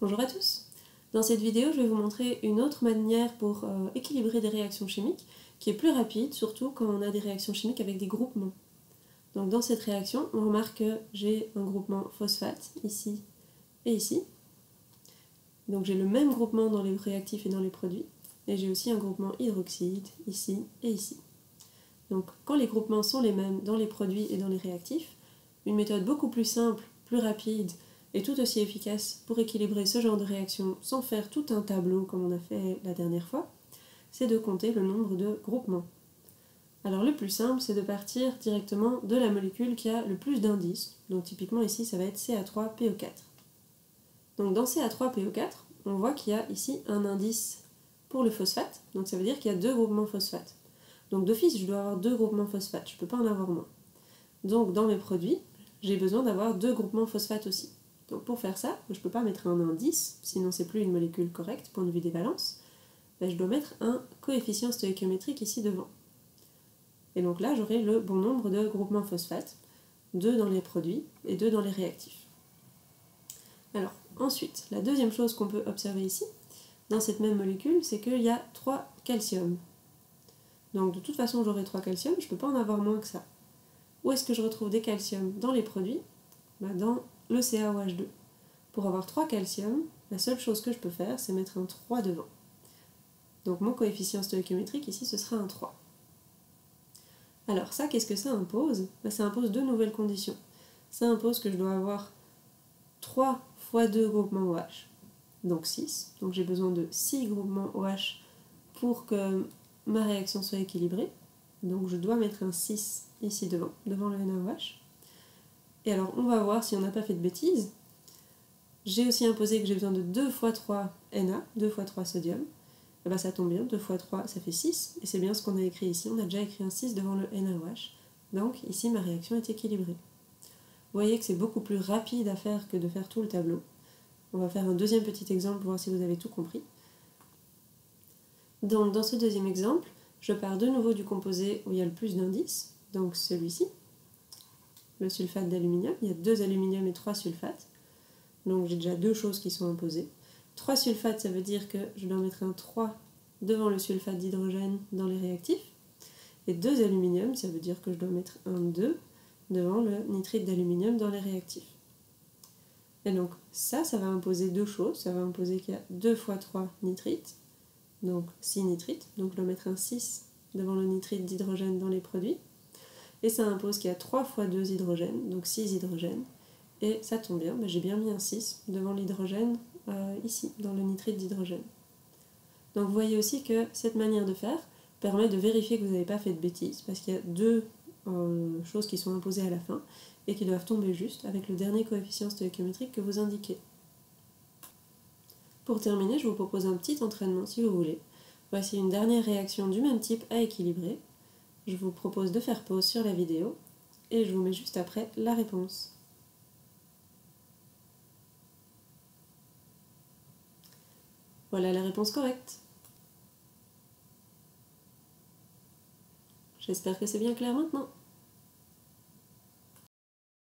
Bonjour à tous. Dans cette vidéo, je vais vous montrer une autre manière pour équilibrer des réactions chimiques qui est plus rapide, surtout quand on a des réactions chimiques avec des groupements. Donc dans cette réaction, on remarque que j'ai un groupement phosphate ici et ici. Donc j'ai le même groupement dans les réactifs et dans les produits, et j'ai aussi un groupement hydroxyde ici et ici. Donc quand les groupements sont les mêmes dans les produits et dans les réactifs, une méthode beaucoup plus simple, plus rapide et tout aussi efficace pour équilibrer ce genre de réaction sans faire tout un tableau comme on a fait la dernière fois, c'est de compter le nombre de groupements. Alors le plus simple, c'est de partir directement de la molécule qui a le plus d'indices, donc typiquement ici ça va être Ca3PO4. Donc dans Ca3PO4, on voit qu'il y a ici un indice pour le phosphate, donc ça veut dire qu'il y a deux groupements phosphate. Donc d'office, je dois avoir deux groupements phosphate, je ne peux pas en avoir moins. Donc dans mes produits, j'ai besoin d'avoir deux groupements phosphate aussi. Donc pour faire ça, je ne peux pas mettre un indice, sinon c'est plus une molécule correcte, point de vue des valences. Ben, je dois mettre un coefficient stéréométrique ici devant. Et donc là, j'aurai le bon nombre de groupements phosphate, 2 dans les produits et 2 dans les réactifs. Alors ensuite, la deuxième chose qu'on peut observer ici, dans cette même molécule, c'est qu'il y a 3 calcium. Donc de toute façon, j'aurai 3 calcium, je ne peux pas en avoir moins que ça. Où est-ce que je retrouve des calciums dans les produits? Dans le CaOH2. Pour avoir 3 calcium, la seule chose que je peux faire, c'est mettre un 3 devant. Donc mon coefficient stéréométrique ici, ce sera un 3. Alors ça, qu'est-ce que ça impose? Ça impose deux nouvelles conditions. Ça impose que je dois avoir 3 fois 2 groupements OH, donc 6. Donc j'ai besoin de 6 groupements OH pour que ma réaction soit équilibrée. Donc je dois mettre un 6 ici devant le NaOH. Et alors on va voir si on n'a pas fait de bêtises. J'ai aussi imposé que j'ai besoin de 2 fois 3 Na, 2 fois 3 sodium. Et bien ça tombe bien, 2 fois 3 ça fait 6, et c'est bien ce qu'on a écrit ici, on a déjà écrit un 6 devant le NaOH, donc ici ma réaction est équilibrée. Vous voyez que c'est beaucoup plus rapide à faire que de faire tout le tableau. On va faire un deuxième petit exemple pour voir si vous avez tout compris. Donc dans ce deuxième exemple, je pars de nouveau du composé où il y a le plus d'indices, donc celui-ci, le sulfate d'aluminium, il y a 2 aluminium et 3 sulfates, donc j'ai déjà deux choses qui sont imposées. 3 sulfates, ça veut dire que je dois mettre un 3 devant le sulfate d'hydrogène dans les réactifs. Et 2 aluminium, ça veut dire que je dois mettre un 2 devant le nitrite d'aluminium dans les réactifs. Et donc ça va imposer deux choses. Ça va imposer qu'il y a 2 fois 3 nitrites, donc 6 nitrites. Donc je dois mettre un 6 devant le nitrite d'hydrogène dans les produits. Et ça impose qu'il y a 3 fois 2 hydrogènes, donc 6 hydrogènes. Et ça tombe bien, j'ai bien mis un 6 devant l'hydrogène ici, dans le nitrite d'hydrogène. Donc vous voyez aussi que cette manière de faire permet de vérifier que vous n'avez pas fait de bêtises, parce qu'il y a deux choses qui sont imposées à la fin, et qui doivent tomber juste avec le dernier coefficient stéréométrique que vous indiquez. Pour terminer, je vous propose un petit entraînement si vous voulez. Voici une dernière réaction du même type à équilibrer. Je vous propose de faire pause sur la vidéo, et je vous mets juste après la réponse. Voilà la réponse correcte. J'espère que c'est bien clair maintenant.